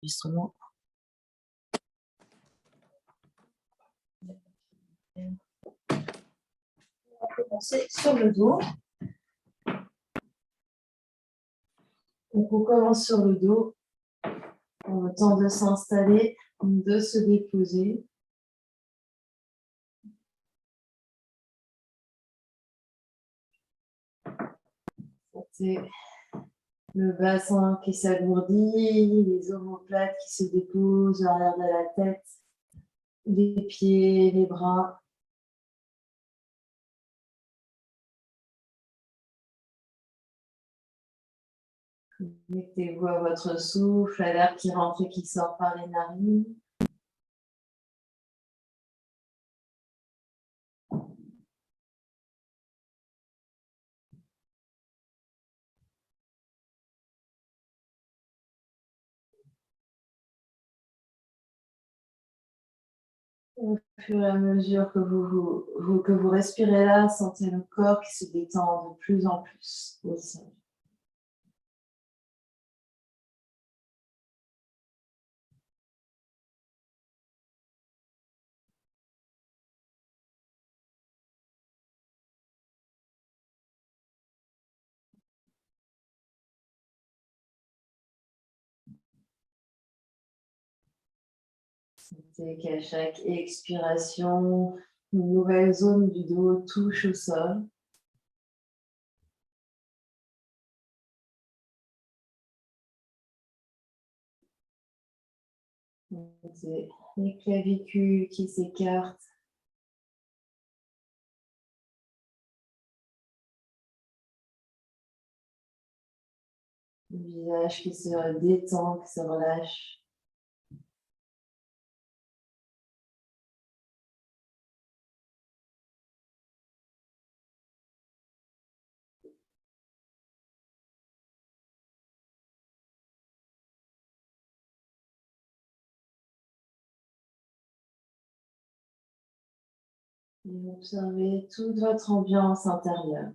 enregistrement. On va commencer sur le dos. Donc on commence sur le dos. On a le temps de s'installer, de se déposer. C'est le bassin qui s'alourdit, les omoplates qui se déposent à l'arrière de la tête, les pieds, les bras. Connectez-vous à votre souffle, à l'air qui rentre et qui sort par les narines. Au fur et à mesure que vous respirez là, sentez le corps qui se détend de plus en plus au sol. Sentez qu'à chaque expiration, une nouvelle zone du dos touche au sol. Sentez les clavicules qui s'écartent. Le visage qui se détend, qui se relâche. Et observez toute votre ambiance intérieure.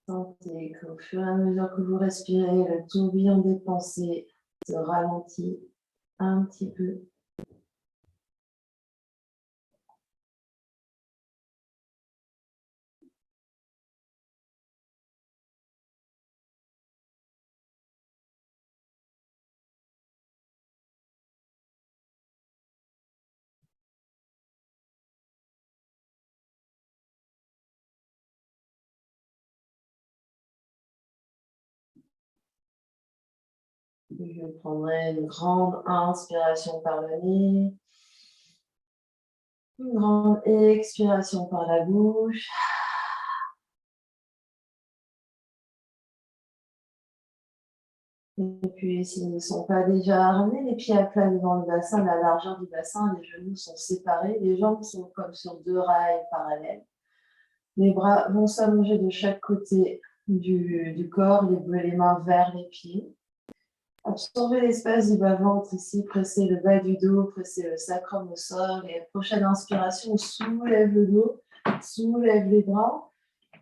Sentez qu'au fur et à mesure que vous respirez, le tourbillon des pensées se ralentit un petit peu. Je prendrai une grande inspiration par le nez, une grande expiration par la bouche. Et puis, s'ils ne sont pas déjà ramenés, les pieds à plat devant le bassin, la largeur du bassin, les genoux sont séparés, les jambes sont comme sur deux rails parallèles. Les bras vont s'allonger de chaque côté du corps, les mains vers les pieds. Absorbez l'espace du bas-ventre ici, pressez le bas du dos, pressez le sacrum au sol. Et à la prochaine inspiration, on soulève le dos, soulève les bras.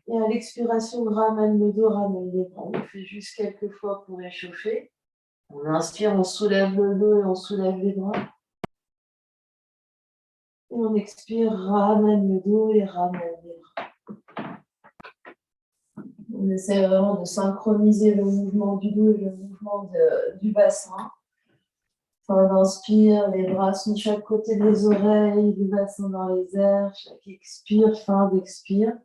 Et à l'expiration, on ramène le dos, ramène les bras. On le fait juste quelques fois pour échauffer. On inspire, on soulève le dos et on soulève les bras. Et on expire, ramène le dos et ramène les bras. On essaie vraiment de synchroniser le mouvement du dos et le mouvement du bassin. Fin d'inspire, les bras sont de chaque côté des oreilles, le bassin dans les airs. Chaque expire, fin d'expire.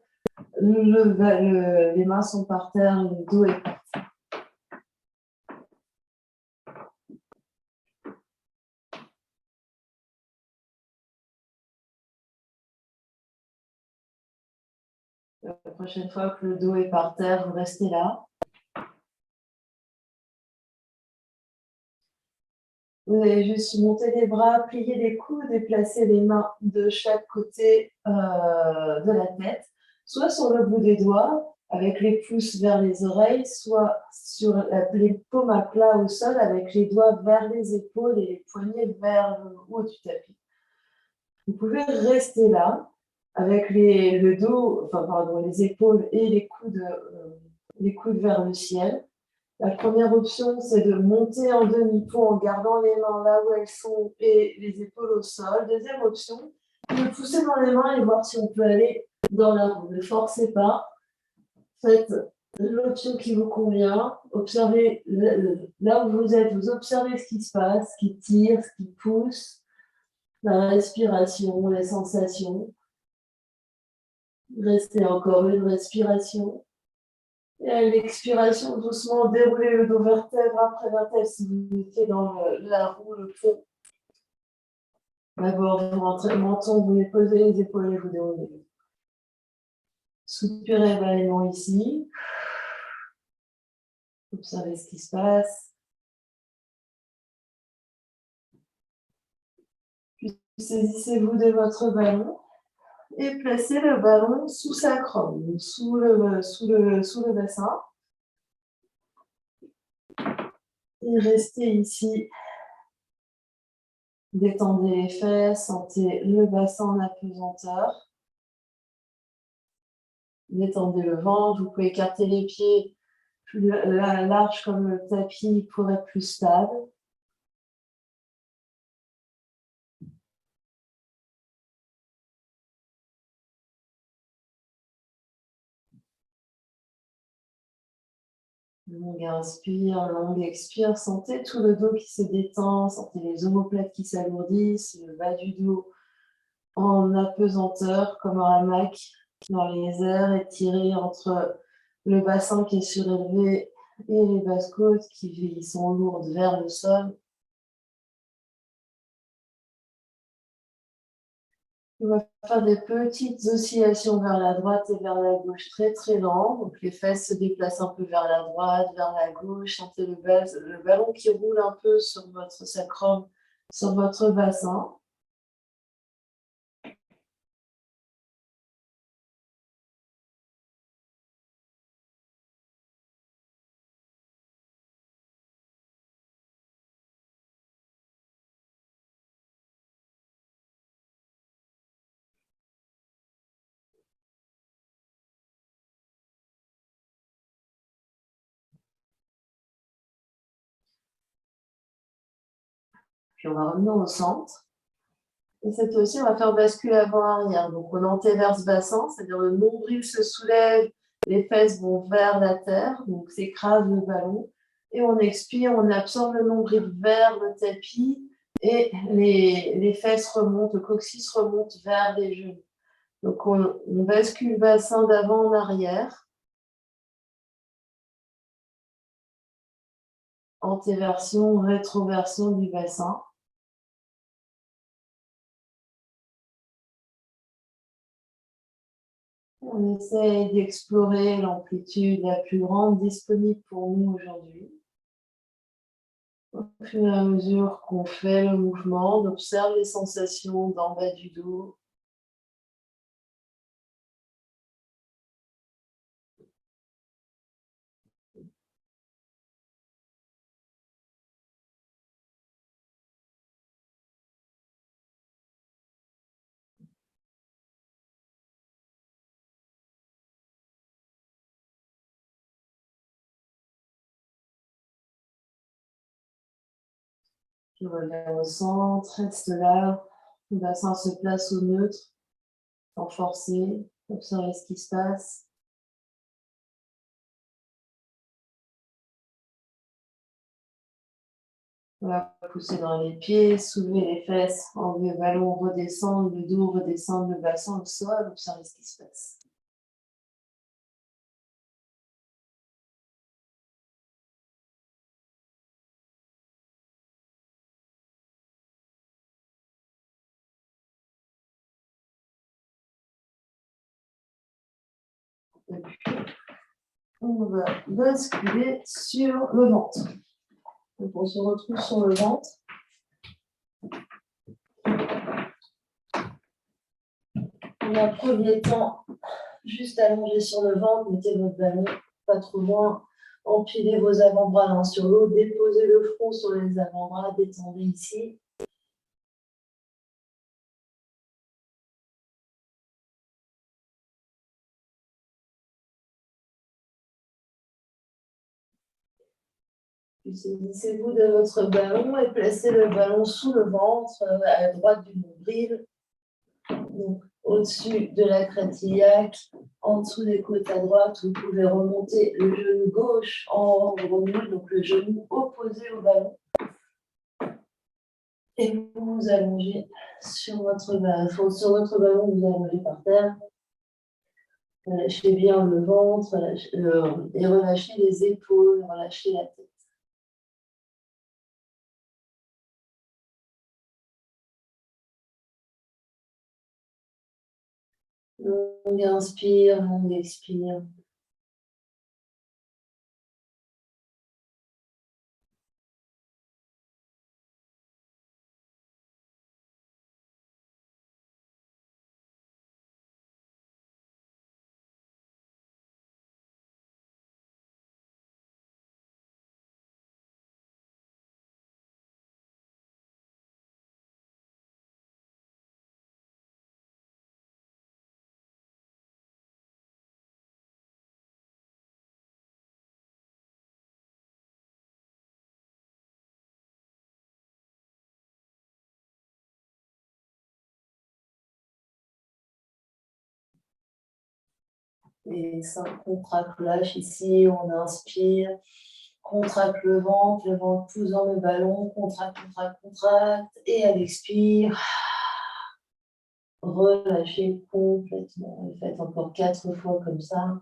Les mains sont par terre, le dos est par terre. La prochaine fois que le dos est par terre, vous restez là. Vous allez juste monter les bras, plier les coudes et placer les mains de chaque côté de la tête, soit sur le bout des doigts, avec les pouces vers les oreilles, soit sur les paumes à plat au sol, avec les doigts vers les épaules et les poignets vers le haut du tapis. Vous pouvez rester là. avec le dos, enfin pardon, les épaules et les coudes vers le ciel. La première option, c'est de monter en demi-pont en gardant les mains là où elles sont et les épaules au sol. Deuxième option, de pousser dans les mains et voir si on peut aller dans la roue. Ne forcez pas. Faites l'option qui vous convient. Observez là où vous êtes. Vous observez ce qui se passe, ce qui tire, ce qui pousse, la respiration, les sensations. Restez encore une respiration. Et à l'expiration, doucement, déroulez le dos vertèbre après vertèbre si vous étiez dans la roue, le pont. D'abord, vous rentrez le menton, vous posez les épaules et vous déroulez. Soupirez balalement ici. Observez ce qui se passe. Puis saisissez-vous de votre ballon et placez le ballon sous sacrum, sous le bassin. Et restez ici. Détendez les fesses, sentez le bassin en apesanteur. Détendez le ventre, vous pouvez écarter les pieds plus large comme le tapis pour être plus stable. Longue inspire, longue expire. Sentez tout le dos qui se détend, sentez les omoplates qui s'alourdissent, le bas du dos en apesanteur comme un hamac dans les airs, étiré entre le bassin qui est surélevé et les basses côtes qui sont lourdes vers le sol. On va faire des petites oscillations vers la droite et vers la gauche, très très lentes. Donc les fesses se déplacent un peu vers la droite, vers la gauche. Sentez le ballon qui roule un peu sur votre sacrum, sur votre bassin. Puis on va revenir au centre. Et cette fois-ci, on va faire bascule avant-arrière. Donc on antéverse bassin, c'est-à-dire le nombril se soulève, les fesses vont vers la terre, donc s'écrase le ballon. Et on expire, on absorbe le nombril vers le tapis et les fesses remontent, le coccyx remonte vers les genoux. Donc on bascule bassin d'avant en arrière, antéversion, rétroversion du bassin. On essaye d'explorer l'amplitude la plus grande disponible pour nous aujourd'hui. Au fur et à mesure qu'on fait le mouvement, on observe les sensations d'en bas du dos. Puis revient au centre, reste là. Le bassin se place au neutre, sans forcer. Observez ce qui se passe. On va pousser dans les pieds, soulever les fesses, enlever le ballon, redescendre, le dos, redescendre, le bassin au sol. Observez ce qui se passe. Et puis, on va basculer sur le ventre. Donc, on se retrouve sur le ventre. Dans un premier temps, juste allongé sur le ventre, mettez votre ballon pas trop loin, empilez vos avant-bras l'un sur l'autre, déposez le front sur les avant-bras, détendez ici. Saisissez-vous de votre ballon et placez le ballon sous le ventre, à droite du nombril, donc au-dessus de la crête iliaque, en dessous des côtes à droite. Vous pouvez remonter le genou gauche en grenouille, donc le genou opposé au ballon. Et vous vous allongez sur votre ballon, vous allongez par terre. Relâchez bien le ventre et relâchez les épaules, relâchez la tête. Longue inspire, longue expire. Et 5 contracte, lâche ici, on inspire, contracte le ventre pousse dans le ballon, contracte, contracte, contracte, et à l'expire, relâchez complètement. Et faites encore 4 fois comme ça.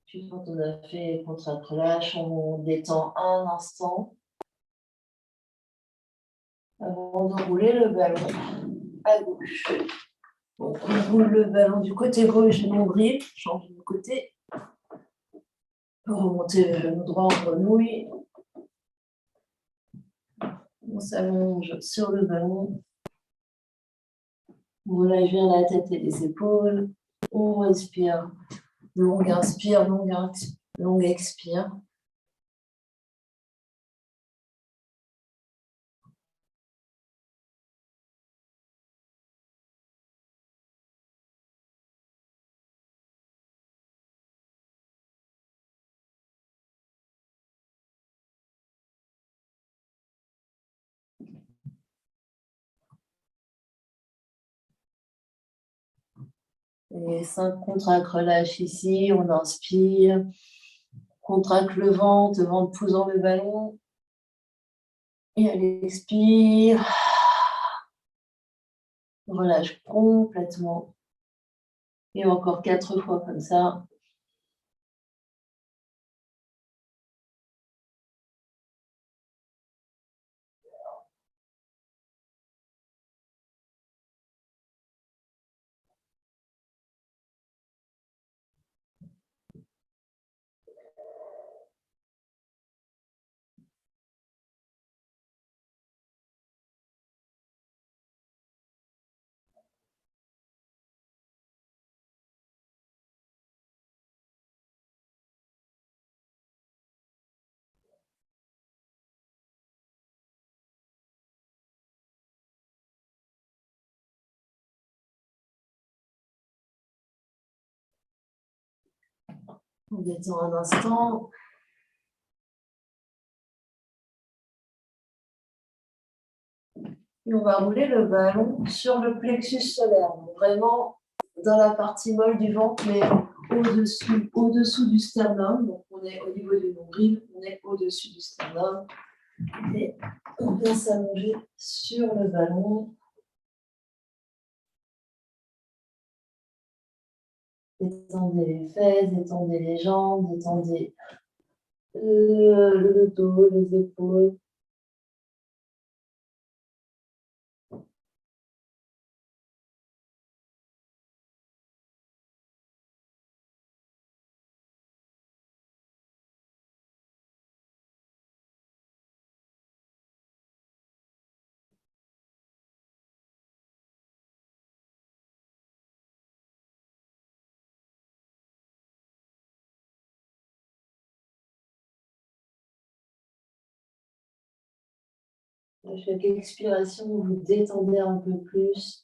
Puis quand on a fait contracte, relâche, on détend un instant avant d'enrouler le ballon à gauche. Donc, on roule le ballon du côté gauche du nombril, change de côté. Remonter le genou droit en grenouille. On s'allonge sur le ballon. On relâche bien la tête et les épaules. On respire. Longue inspire, longue expire. Et 5 contracte, relâche ici. On inspire. Contracte le ventre pousse dans le ballon. Et à l'expire, relâche complètement. Et encore 4 fois comme ça. On détend un instant. Et on va rouler le ballon sur le plexus solaire. Donc vraiment dans la partie molle du ventre, mais au-dessous du sternum. Donc on est au niveau du nombril, on est au-dessus du sternum. Et on vient s'allonger sur le ballon. Détendez les fesses, détendez les jambes, détendez le dos, les épaules. À chaque expiration, vous détendez un peu plus.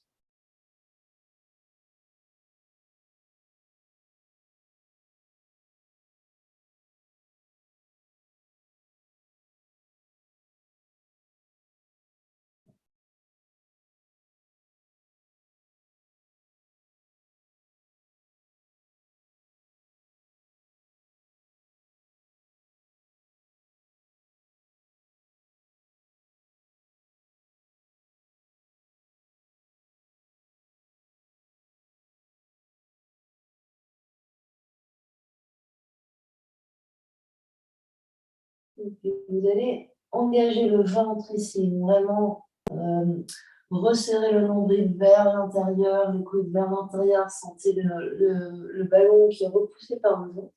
Et puis vous allez engager le ventre ici, vraiment resserrer le nombril vers l'intérieur, les coudes vers l'intérieur, sentez le ballon qui est repoussé par le ventre.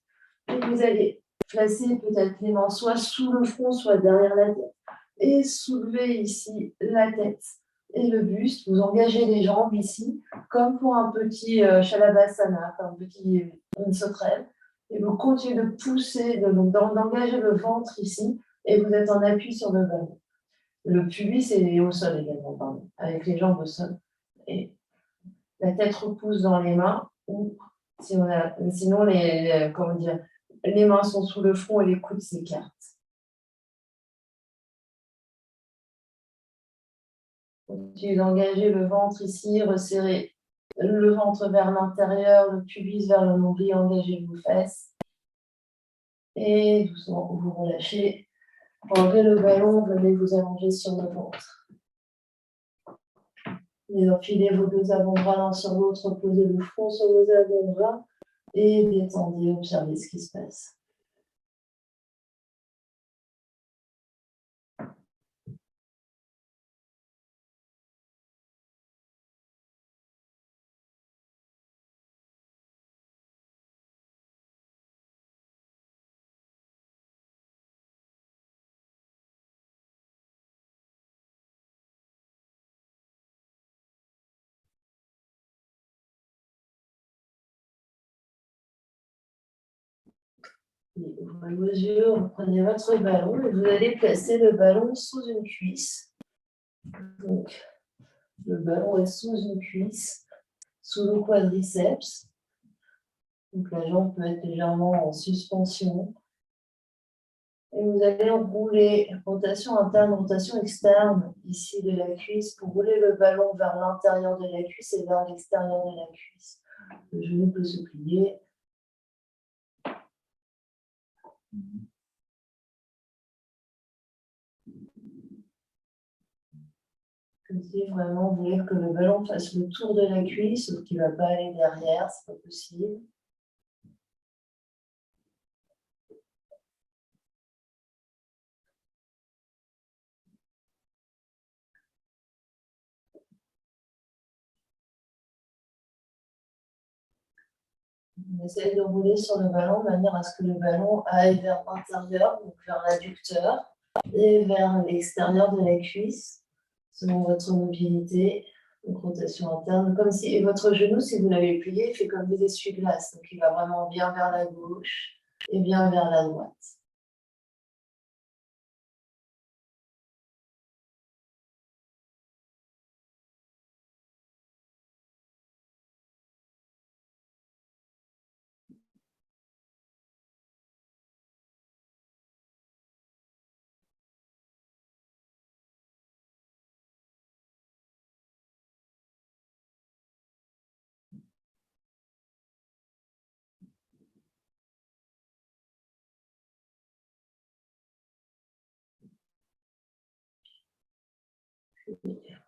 Et vous allez placer peut-être les mains soit sous le front, soit derrière la tête. Et soulever ici la tête et le buste. Vous engagez les jambes ici, comme pour un petit Shalabhasana, comme un petit une sauterelle. Et vous continuez de pousser, d'engager le ventre ici, et vous êtes en appui sur le ballon. Le pubis est au sol également, pardon, avec les jambes au sol. Et la tête repousse dans les mains, ou si on a, sinon comment dire, les mains sont sous le front et les coudes s'écartent. Continuez d'engager le ventre ici, resserrez le ventre vers l'intérieur, le pubis vers le nombril, engagez vos fesses. Et doucement, vous relâchez. Enlevez le ballon, venez vous allonger sur le ventre. Et enfilez vos deux avant-bras l'un sur l'autre, posez le front sur vos avant-bras et détendez, observez ce qui se passe. Ouvrez vos yeux, prenez votre ballon et vous allez placer le ballon sous une cuisse. Donc, le ballon est sous une cuisse, sous le quadriceps. Donc, la jambe peut être légèrement en suspension. Et vous allez rouler, rotation interne, rotation externe, ici de la cuisse, pour rouler le ballon vers l'intérieur de la cuisse et vers l'extérieur de la cuisse. Le genou peut se plier. Comme si vraiment vous voulez que le ballon fasse le tour de la cuisse, sauf qu'il ne va pas aller derrière, c'est pas possible. On essaye de rouler sur le ballon de manière à ce que le ballon aille vers l'intérieur, donc vers l'adducteur, et vers l'extérieur de la cuisse, selon votre mobilité. Donc rotation interne, comme si, et votre genou, si vous l'avez plié, fait comme des essuie-glaces. Donc il va vraiment bien vers la gauche et bien vers la droite.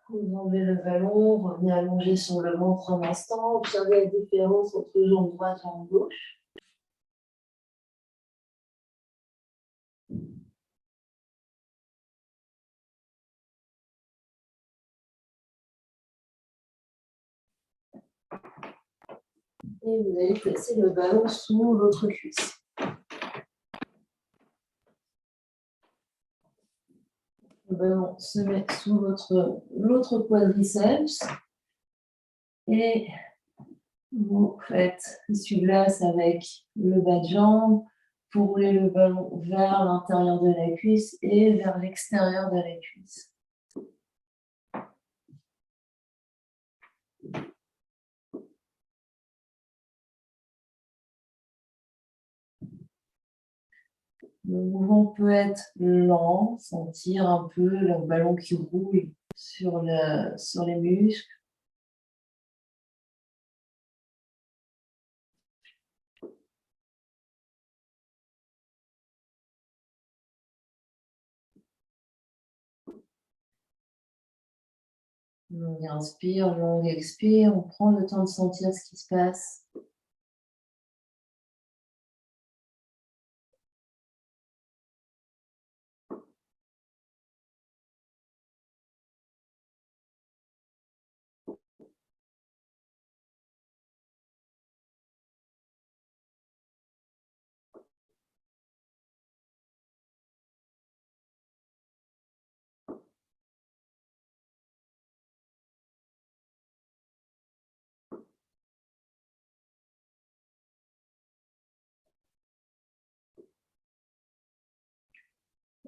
Vous enlevez le ballon, revenez allonger sur le ventre un instant, observez la différence entre jambe droite et jambe gauche. Et vous allez placer le ballon sous l'autre cuisse. Le ballon se met sous l'autre quadriceps. Et vous faites essuie-glace avec le bas de jambe pour rouler le ballon vers l'intérieur de la cuisse et vers l'extérieur de la cuisse. Le mouvement peut être lent, sentir un peu le ballon qui roule sur les muscles. On inspire, longue expire, on prend le temps de sentir ce qui se passe.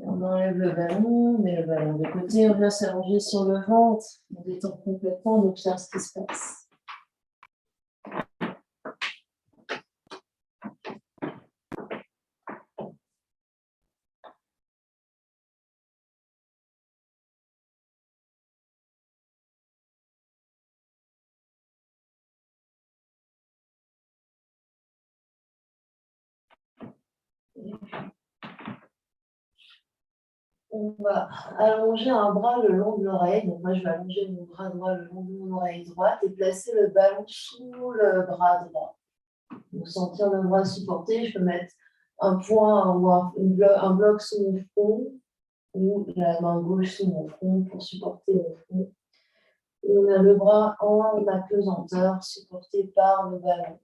On enlève le ballon, on met le ballon de côté, on vient s'allonger sur le ventre, on détend complètement, on observe ce qui se passe. On va allonger un bras le long de l'oreille. Donc moi, je vais allonger mon bras droit le long de mon oreille droite et placer le ballon sous le bras droit. Donc sentir le bras supporté. Je peux mettre un point ou un bloc sous mon front ou la main gauche sous mon front pour supporter mon front. Et on a le bras en apesanteur supporté par le ballon.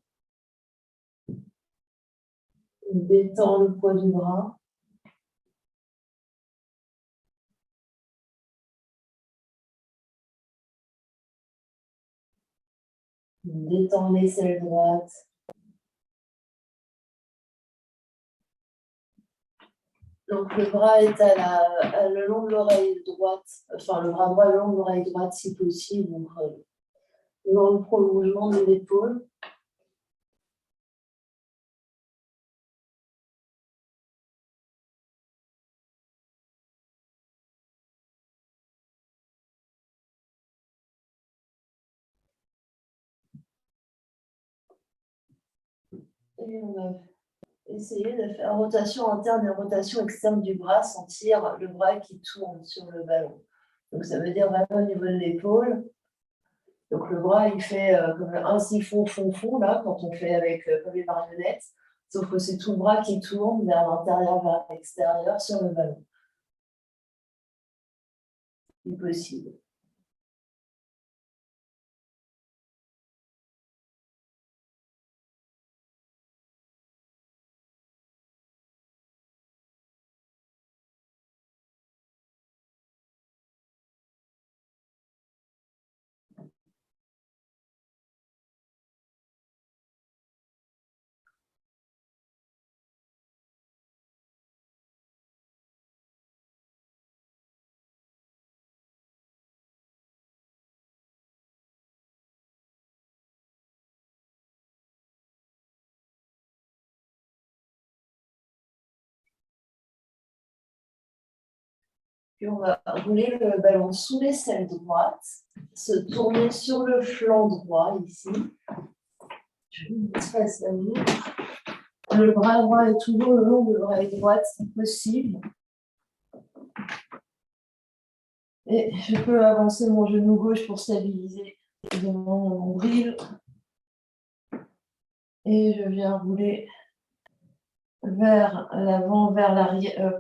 On détend le poids du bras. On détend l'aisselle droite. Donc le bras est le long de l'oreille droite, enfin le bras droit le long de l'oreille droite si possible, donc dans le prolongement de l'épaule. Et on va essayer de faire rotation interne et rotation externe du bras, sentir le bras qui tourne sur le ballon. Donc ça veut dire vraiment au niveau de l'épaule. Donc le bras, il fait comme un siphon fond-fond, là, quand on fait avec comme les marionnettes, sauf que c'est tout le bras qui tourne vers l'intérieur, vers l'extérieur sur le ballon. Si possible. Puis on va rouler le ballon sous l'aisselle droite, se tourner sur le flanc droit ici. Je vais espace à vous. Le bras droit est toujours le long de l'oreille droite si possible. Et je peux avancer mon genou gauche pour stabiliser devant mon nombril. Et je viens rouler vers l'avant, vers l'arrière,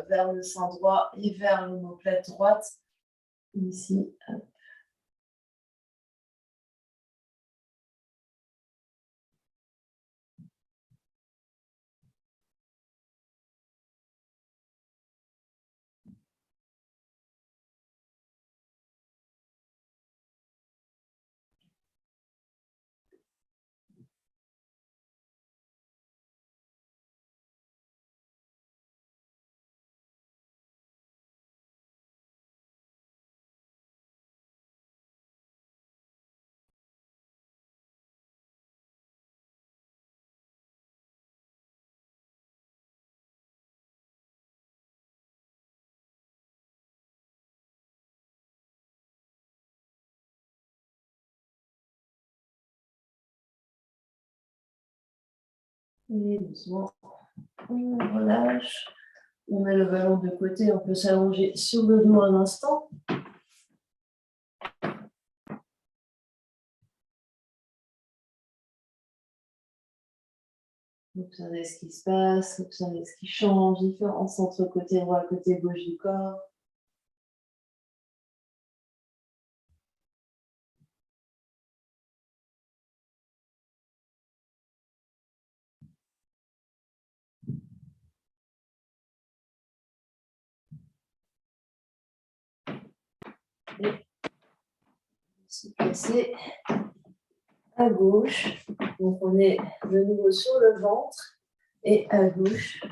vers le sein droit et vers l'omoplate droite. Ici. Et doucement, on relâche. On met le ballon de côté, on peut s'allonger sur le dos un instant. Observez ce qui se passe, observez ce qui change, différence entre côté droit et côté gauche du corps. Et se placer à gauche. Donc on est de nouveau sur le ventre et à gauche.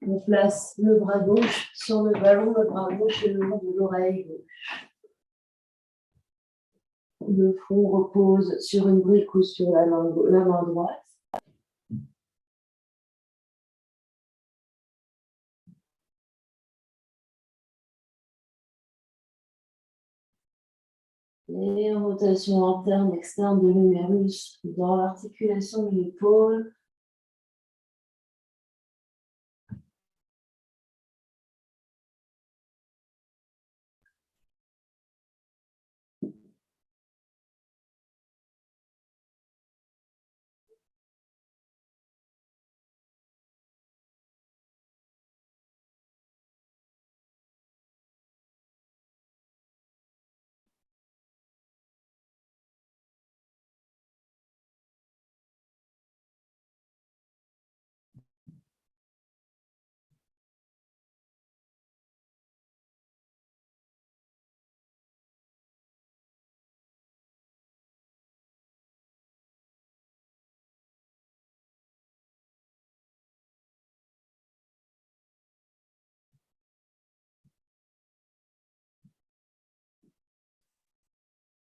On place le bras gauche sur le ballon, le bras gauche et le long de l'oreille gauche. Le front repose sur une brique ou sur la main droite. Et rotation interne, externe de l'humérus dans l'articulation de l'épaule.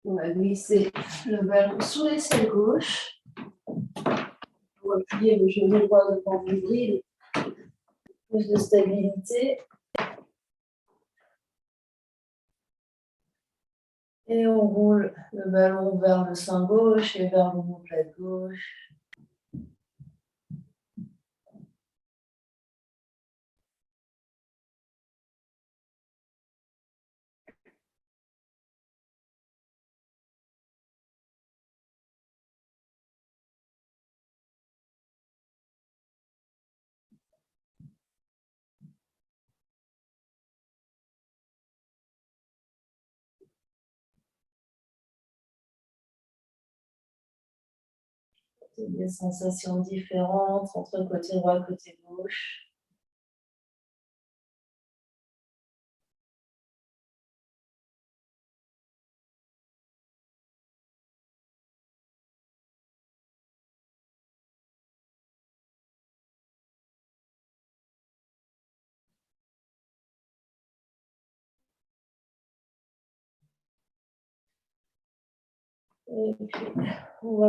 On va glisser le ballon sous l'aisselle gauche. On va plier le genou droit devant le bride. Plus de stabilité. Et on roule le ballon vers le sein gauche et vers l'omoplate gauche. Des sensations différentes entre côté droit et côté gauche. Et puis, on va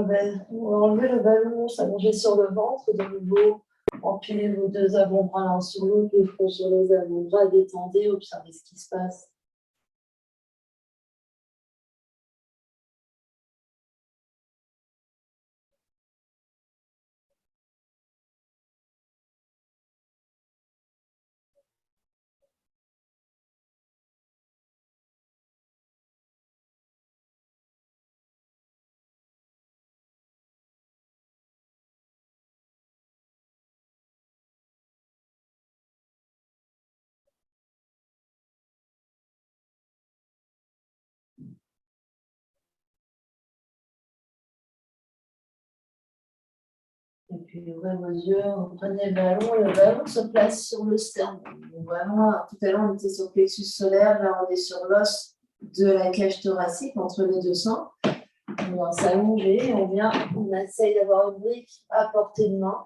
enlever le ballon, s'allonger sur le ventre, de nouveau, empiler vos deux avant-bras l'un sur l'autre, le front sur les avant-bras, détendez, observez ce qui se passe. Et puis ouvrez vos yeux, prenez le ballon se place sur le sternum. Donc vraiment, tout à l'heure on était sur le plexus solaire, là on est sur l'os de la cage thoracique entre les deux seins. On vient s'allonger, on essaye d'avoir une brique à portée de main.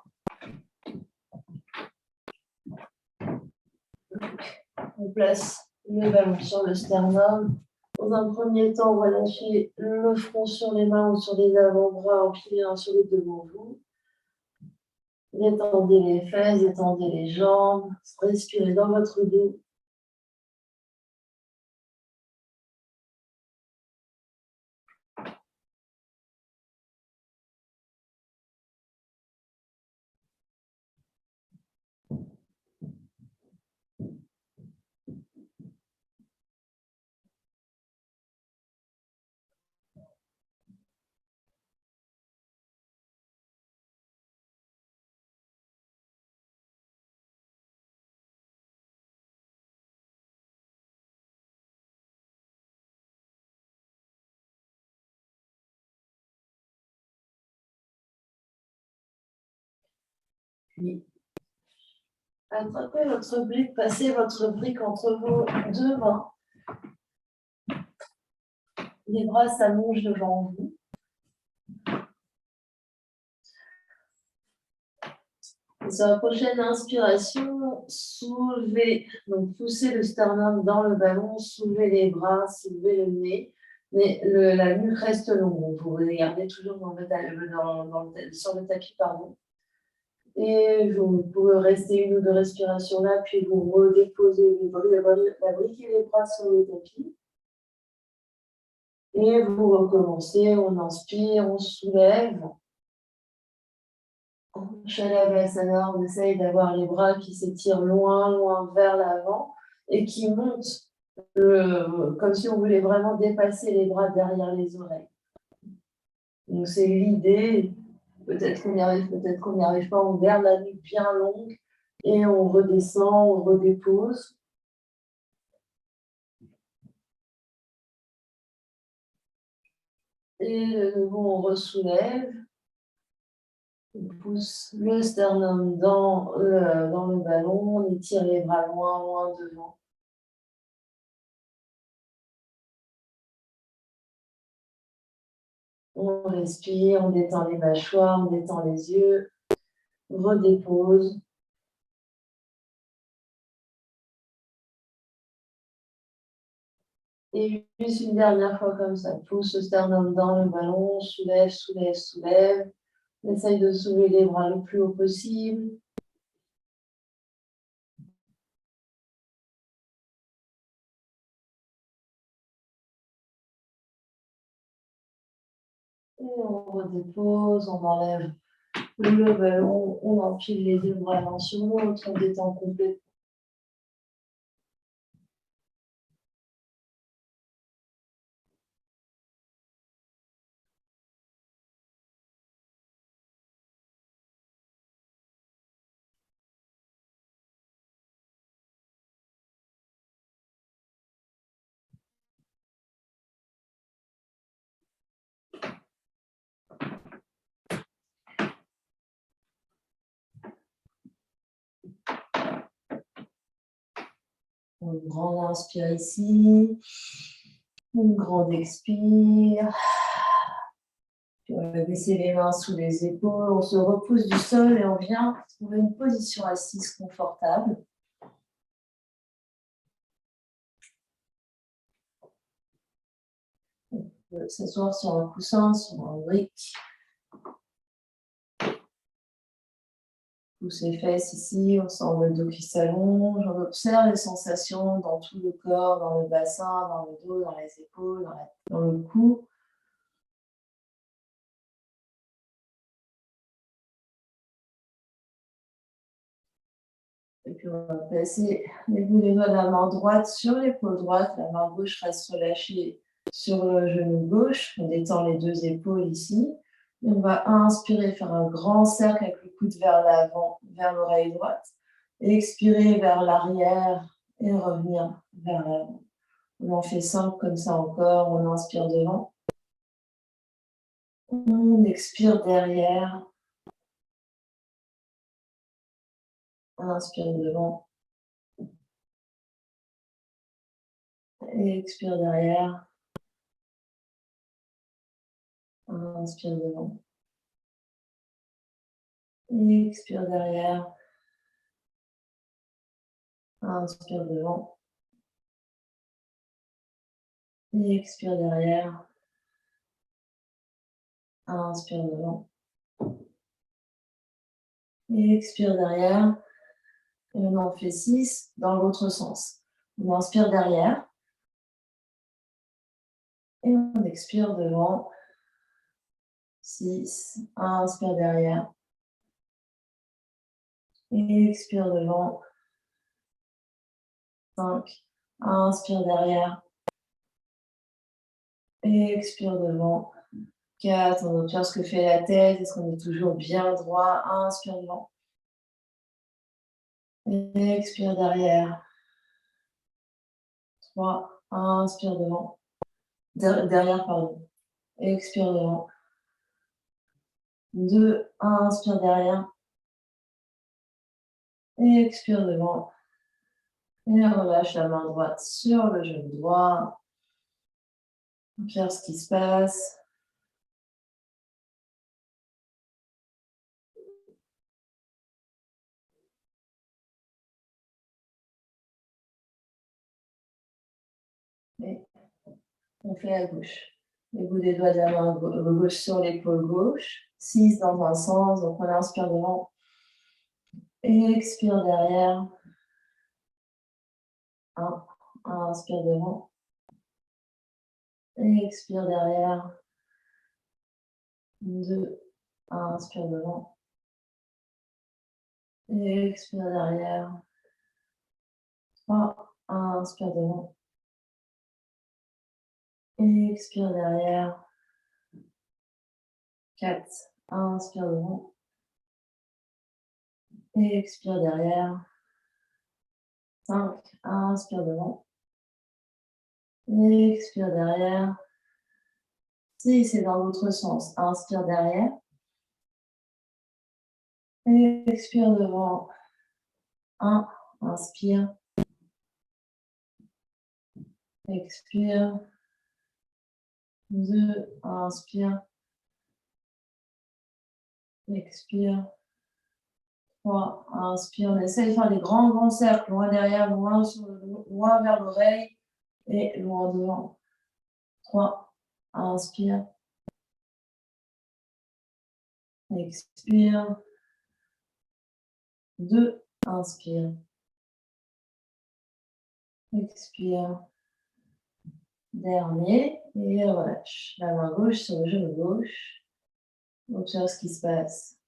On place le ballon sur le sternum. Dans un premier temps, on va lâcher le front sur les mains ou sur les avant-bras, empilés un sur l'autre devant vous. Détendez les fesses, détendez les jambes, respirez dans votre dos. Puis, attrapez votre brique, passez votre brique entre vos deux mains. Les bras s'allongent devant vous. Et sur la prochaine inspiration, soulevez, donc poussez le sternum dans le ballon, soulevez les bras, soulevez le nez, mais la nuque reste longue. Vous regardez toujours sur le tapis, pardon. Et vous pouvez rester une ou deux respirations là, puis vous redéposez la brique et les bras sur le tapis. Et vous recommencez, on inspire, on soulève. Shalabhasana, on essaye d'avoir les bras qui s'étirent loin, loin vers l'avant et qui montent comme si on voulait vraiment dépasser les bras derrière les oreilles. Donc c'est l'idée, peut-être qu'on y arrive, peut-être qu'on n'y arrive pas, on garde la nuque bien longue et on redescend, on redépose. Et de nouveau, on ressoulève. On pousse le sternum dans le ballon, on étire les bras loin, loin devant. On respire, on détend les mâchoires, on détend les yeux, on redépose. Et juste une dernière fois comme ça, pousse le sternum dans le ballon, soulève, soulève, soulève. On essaye de soulever les bras le plus haut possible. Et on redépose, on enlève le ballon, on empile les deux bras l'un sur l'autre, on détend complètement. Une grande inspire ici, une grande expire. Puis on va baisser les mains sous les épaules, on se repousse du sol et on vient trouver une position assise confortable. On peut s'asseoir sur un coussin, sur un brick. Pousse les fesses ici, on sent le dos qui s'allonge, on observe les sensations dans tout le corps, dans le bassin, dans le dos, dans les épaules, dans le cou. Et puis on va placer les bouts des doigts de la main droite sur l'épaule droite, la main gauche reste relâchée sur le genou gauche, on détend les deux épaules ici. Et on va inspirer, faire un grand cercle avec le coude vers l'avant, vers l'oreille droite. Et expirer vers l'arrière et revenir vers l'avant. On en fait 5 comme ça encore, on inspire devant. On expire derrière. On inspire devant. Et expire derrière. On inspire devant. Et expire derrière. Inspire devant. Et expire derrière. Inspire devant. Et expire derrière. Et on en fait 6 dans l'autre sens. On inspire derrière. Et on expire devant. 6. Inspire derrière. Et expire devant. 5. Inspire derrière. Et expire devant. 4. On observe ce que fait la tête. Est-ce qu'on est toujours bien droit? Inspire devant. Et expire derrière. 3. Inspire devant. Derrière, pardon. Et expire devant. 2. Inspire derrière. Et expire devant. Et relâche la main droite sur le genou droit. Observe ce qui se passe. Et on fait à gauche. Les bouts des doigts de la main gauche sur l'épaule gauche. 6 dans un sens. Donc on inspire devant. Et expire derrière. 1. Inspire devant. Et expire derrière. 2. Inspire devant. Et expire derrière. 3. Inspire devant. Et expire derrière. 4. Inspire devant. Et expire derrière. 5. Inspire devant. Et expire derrière. 6. C'est dans l'autre sens. Inspire derrière. Et expire devant. 1. Inspire. Expire. 2. Inspire. Expire. 3. Inspire. On essaie de faire des grands cercles. Loin derrière, loin vers l'oreille et loin devant. 3. Inspire. Expire. 2. Inspire. Expire. Dernier. Et relâche. La main gauche sur le genou gauche. Observe ce qui se passe.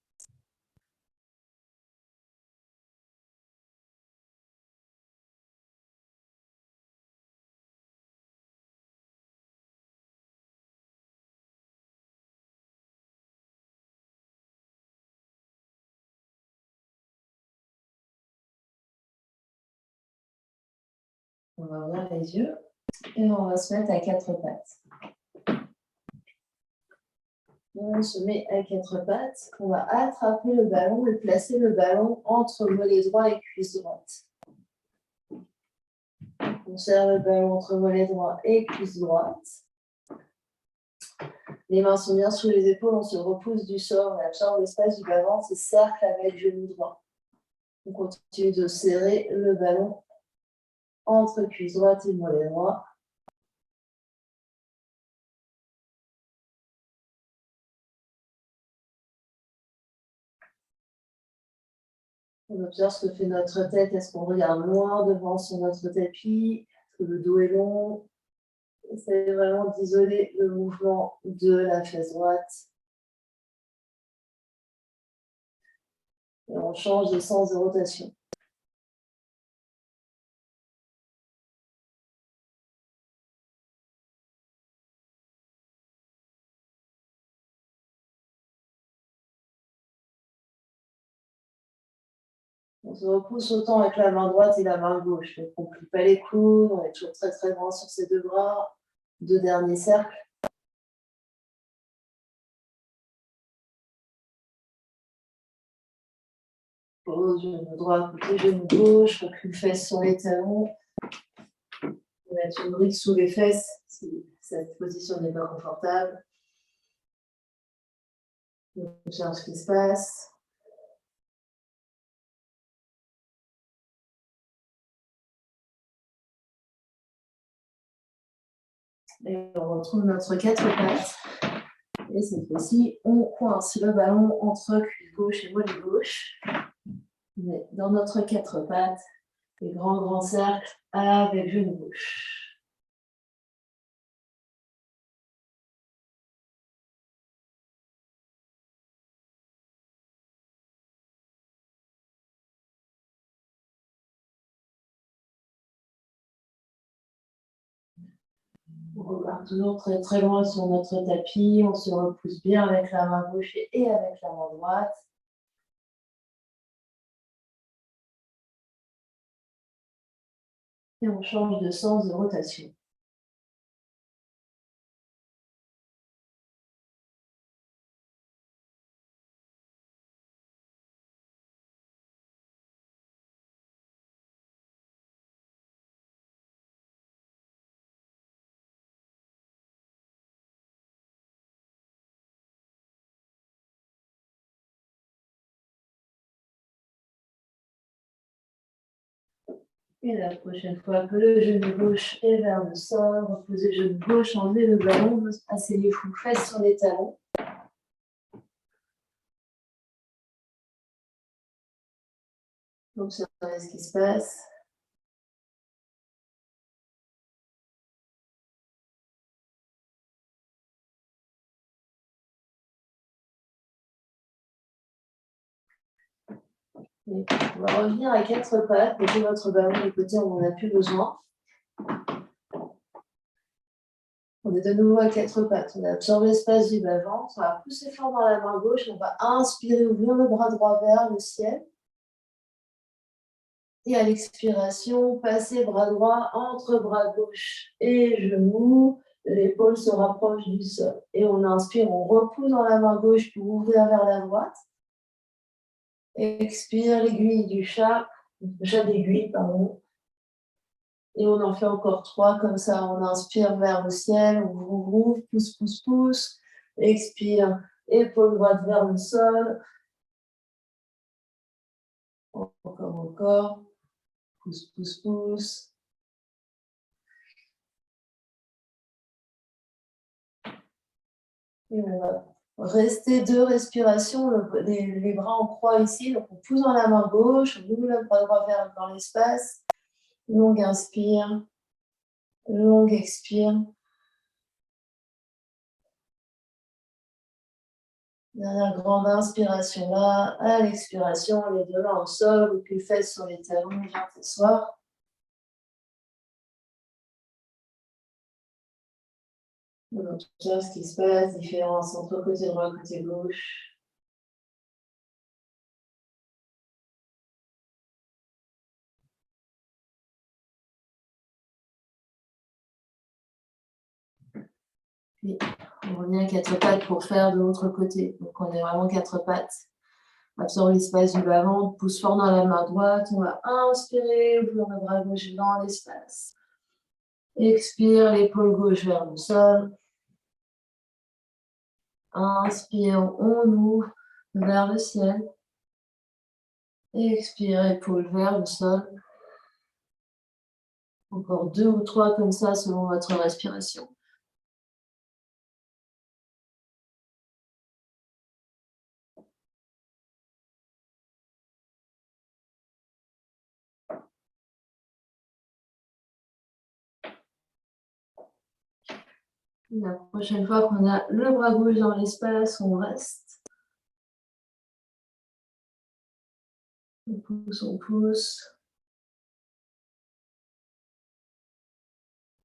On va ouvrir les yeux et on va se mettre à 4 pattes. On se met à 4 pattes. On va attraper le ballon et placer le ballon entre mollet droit et cuisse droite. On serre le ballon entre mollet droit et cuisse droite. Les mains sont bien sous les épaules, on se repousse du sol, on absorbe l'espace du ballon, c'est cercle avec le genou droit. On continue de serrer le ballon entre cuisse droite et mollet droit. On observe ce que fait notre tête. Est-ce qu'on regarde loin devant sur notre tapis? Est-ce que le dos est long? Essayez vraiment d'isoler le mouvement de la fesse droite. Et on change de sens de rotation. On se repousse autant avec la main droite et la main gauche. Donc on ne plie pas les coudes, on est toujours très très grand sur ses deux bras. 2 derniers cercles. Pose, genou droit, côté genou gauche, recule fesse sur les talons. On va mettre une brique sous les fesses si cette position n'est pas confortable. On observe ce qui se passe. Et on retrouve notre 4 pattes. Et cette fois-ci, on coince le ballon entre cuisse gauche et mollet gauche. On met dans notre 4 pattes, des grands cercles avec genou gauche. On repart toujours très très loin sur notre tapis. On se repousse bien avec la main gauche et avec la main droite. Et on change de sens de rotation. Et la prochaine fois que le genou gauche est vers le sol, reposez le genou gauche, enlevez le ballon, passez les fesses sur les talons. Observez ce qui se passe. Et on va revenir à 4 pattes, mettez votre ballon du côté où on n'en a plus besoin. On est de nouveau à 4 pattes. On a absorbé l'espace du bas-ventre. On va pousser fort dans la main gauche. On va inspirer, ouvrir le bras droit vers le ciel. Et à l'expiration, passez bras droit entre bras gauche et genoux. L'épaule se rapproche du sol. Et on inspire, on repousse dans la main gauche pour ouvrir vers la droite. Expire l'aiguille du chat d'aiguille, pardon. Et on en fait encore 3 comme ça. On inspire vers le ciel, on ouvre, pousse, pousse, pousse. Expire, épaule droite vers le sol. Encore. Pousse, pousse, pousse. Et on va rester 2 respirations, les bras en croix ici. Donc on pousse dans la main gauche, on ouvre le bras droit vers dans l'espace. Longue inspire, longue expire. Dernière grande inspiration là. À l'expiration, les 2 mains au sol, le cul fesses sur les talons, viens t'asseoir. On observe ce qui se passe, différence entre côté droit et côté gauche. Puis, on revient à 4 pattes pour faire de l'autre côté. Donc, on est vraiment 4 pattes. Absorbe l'espace du bas-ventre, pousse fort dans la main droite. On va inspirer, ouvrir le bras gauche dans l'espace. Expire, l'épaule gauche vers le sol. Inspire, on ouvre vers le ciel. Expire, épaule vers le sol. Encore 2 ou 3 comme ça selon votre respiration. La prochaine fois qu'on a le bras gauche dans l'espace, on reste. On pousse, on pousse.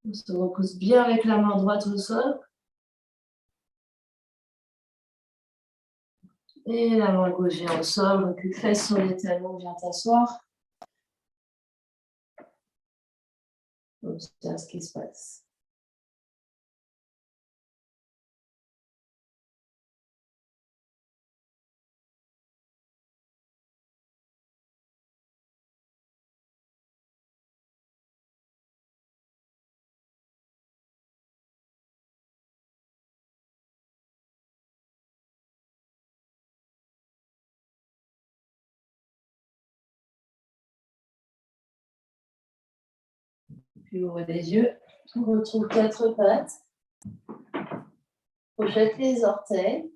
On se repousse bien avec la main droite au sol. Et la main gauche vient au sol, recule fesses sur les talons, viens t'asseoir. Observe ce qui se passe. Puis ouvre les yeux. On retrouve 4 pattes. Projette les orteils.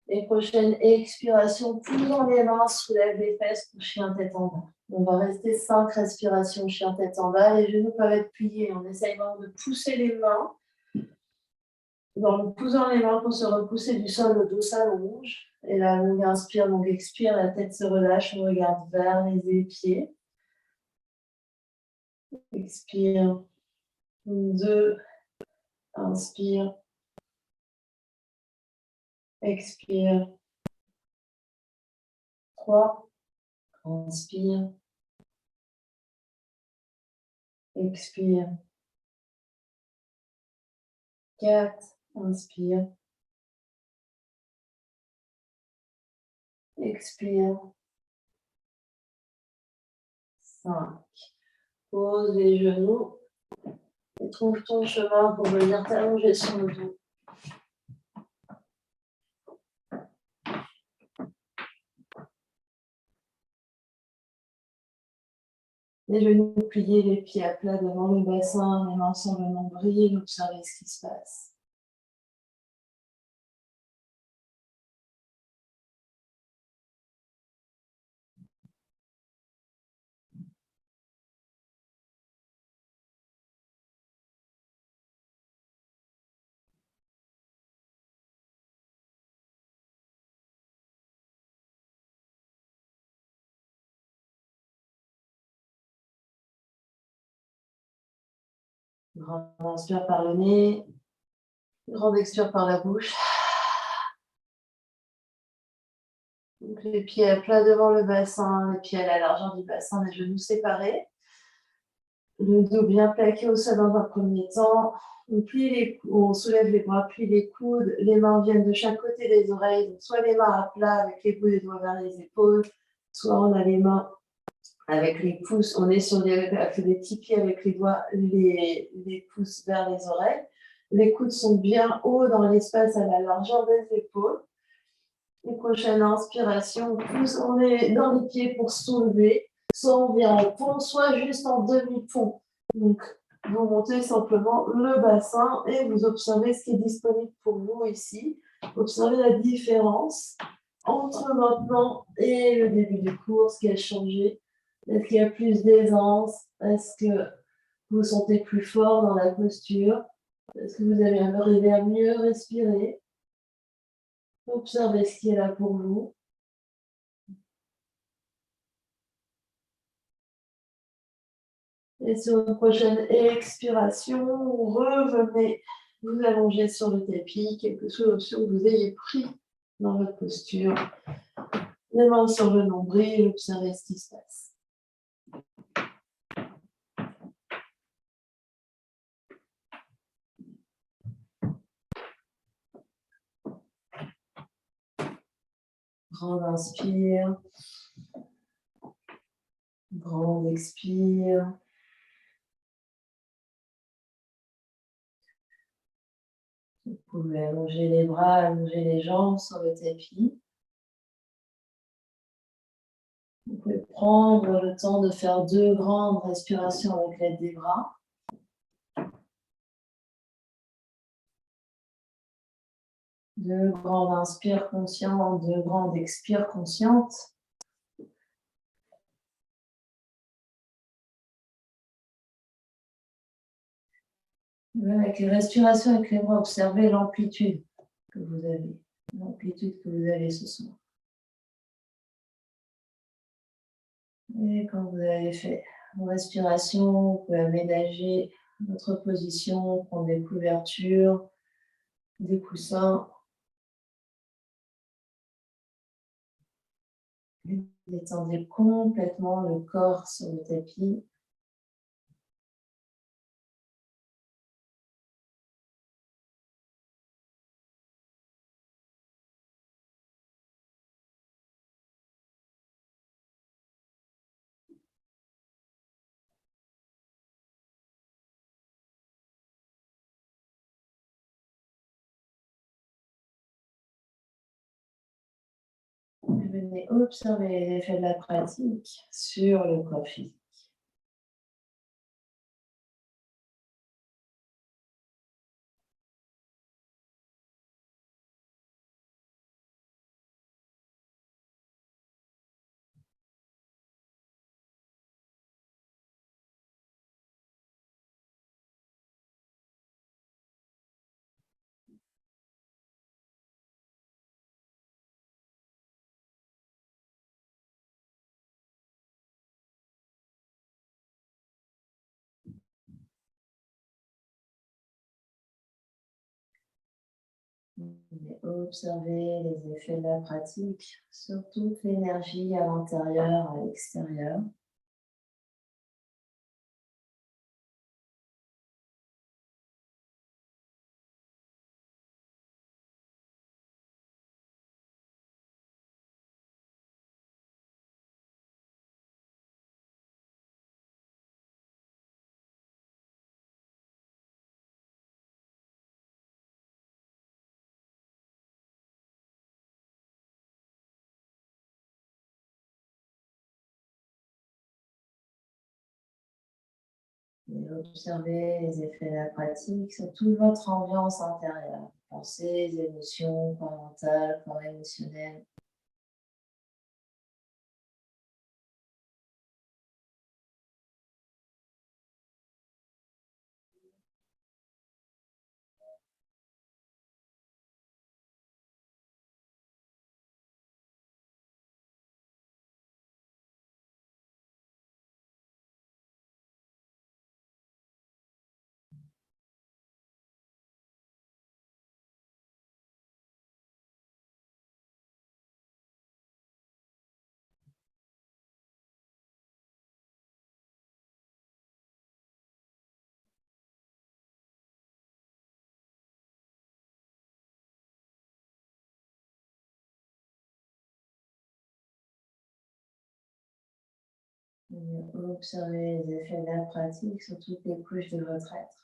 Et prochaine expiration, poussant les mains, soulève les fesses pour chien tête en bas. On va rester 5 respirations chien tête en bas. Les genoux peuvent être pliés. On essaye vraiment de pousser les mains. Dans le poussant les mains pour se repousser du sol, le dos s'allonge. Et là, longue inspire, longue expire, la tête se relâche, on regarde vers les pieds. Expire. 2. Inspire. Expire. 3. Inspire. Expire. 4. Inspire. Expire. 5. Pose les genoux et trouve ton chemin pour venir t'allonger sur le dos. Les genoux pliés, les pieds à plat devant le bassin, les mains sur le nombril, observez ce qui se passe. Grande inspire par le nez, grande expire par la bouche. Donc, les pieds à plat devant le bassin, les pieds à la largeur du bassin, les genoux séparés. Le dos bien plaqué au sol dans un premier temps. On soulève les bras, plie les coudes. Les mains viennent de chaque côté des oreilles. Donc, soit les mains à plat avec les bouts des doigts vers les épaules, soit on a les mains avec les pouces. On est sur des petits pieds avec les doigts, les pouces vers les oreilles. Les coudes sont bien hauts dans l'espace à la largeur des épaules. Et prochaine inspiration, on est dans les pieds pour soulever, soit on vient en pont, soit juste en demi-pont. Donc, vous montez simplement le bassin et vous observez ce qui est disponible pour vous ici. Observez la différence entre maintenant et le début du cours, ce qui a changé. Est-ce qu'il y a plus d'aisance? Est-ce que vous vous sentez plus fort dans la posture? Est-ce que vous avez arrivé à mieux respirer? Observez ce qui est là pour vous. Et sur une prochaine expiration, revenez vous allonger sur le tapis, quelque chose que vous ayez pris dans votre posture. Les mains sur le nombril, observez ce qui se passe. Grande inspire. Grande expire. Vous pouvez allonger les bras, allonger les jambes sur le tapis. Vous pouvez prendre le temps de faire 2 grandes respirations avec l'aide des bras. Deux grandes inspires conscientes, 2 grandes expires conscientes. Avec les respirations avec les bras, observez l'amplitude que vous avez, ce soir. Et quand vous avez fait vos respirations, vous pouvez aménager votre position, prendre des couvertures, des coussins. Détendez complètement le corps sur le tapis. Venez observer les effets de la pratique sur le corps physique. Observez les effets de la pratique sur toute l'énergie à l'intérieur et à l'extérieur. Et observez les effets de la pratique sur toute votre ambiance intérieure. Pensées, émotions, corps mental, corps émotionnel. Et observez les effets de la pratique sur toutes les couches de votre être.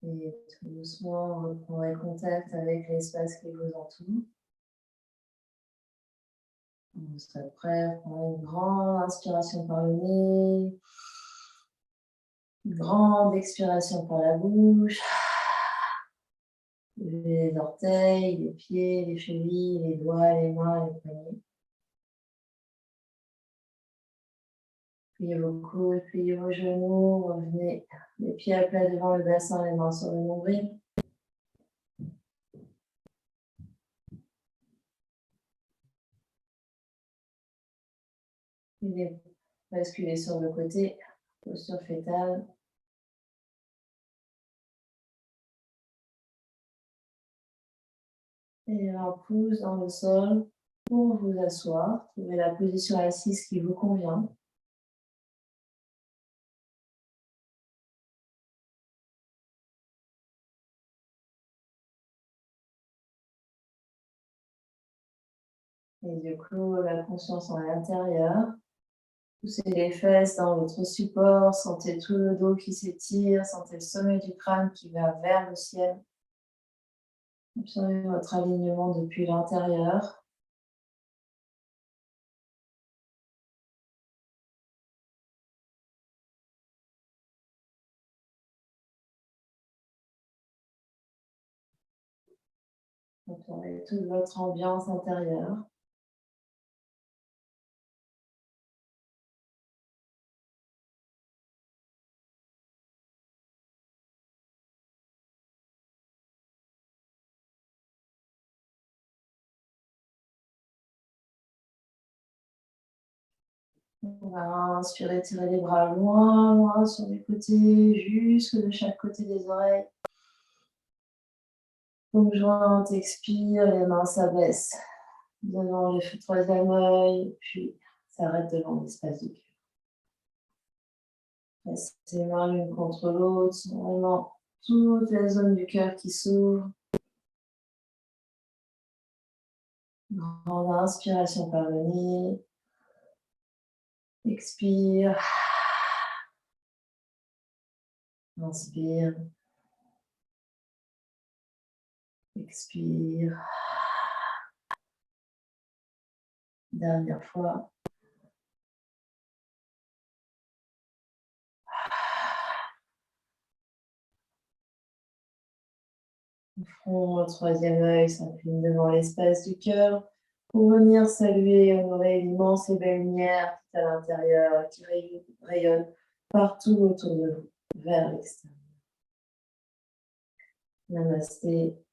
Et tout doucement, vous reprendrez contact avec l'espace qui vous entoure. Vous serez prêt à prendre une grande inspiration par le nez, une grande expiration par la bouche. Les orteils, les pieds, les chevilles, les doigts, les mains, les poignets. Pliez vos coudes, pliez vos genoux, revenez les pieds à plat devant le bassin, les mains sur le nombril. Puis basculez sur le côté, posture fétale. Et un pouce dans le sol pour vous asseoir. Trouvez la position assise qui vous convient. Les yeux clos, la conscience en l'intérieur. Poussez les fesses dans votre support, sentez tout le dos qui s'étire, sentez le sommet du crâne qui va vers le ciel. Observez votre alignement depuis l'intérieur. Observez toute votre ambiance intérieure. On va inspirer, tirer les bras loin, loin sur les côtés, jusque de chaque côté des oreilles. Conjointe, expire, les mains s'abaissent devant le troisième œil, puis s'arrête devant l'espace du cœur. Laissez les mains l'une contre l'autre, vraiment toute la zone du cœur qui s'ouvre. Grande inspiration par le nez. Expire. Inspire. Expire. Dernière fois. Front, le troisième œil s'incline devant l'espace du cœur pour venir saluer, honorer l'immense et belle lumière qui est à l'intérieur, qui rayonne partout autour de vous, vers l'extérieur. Namasté.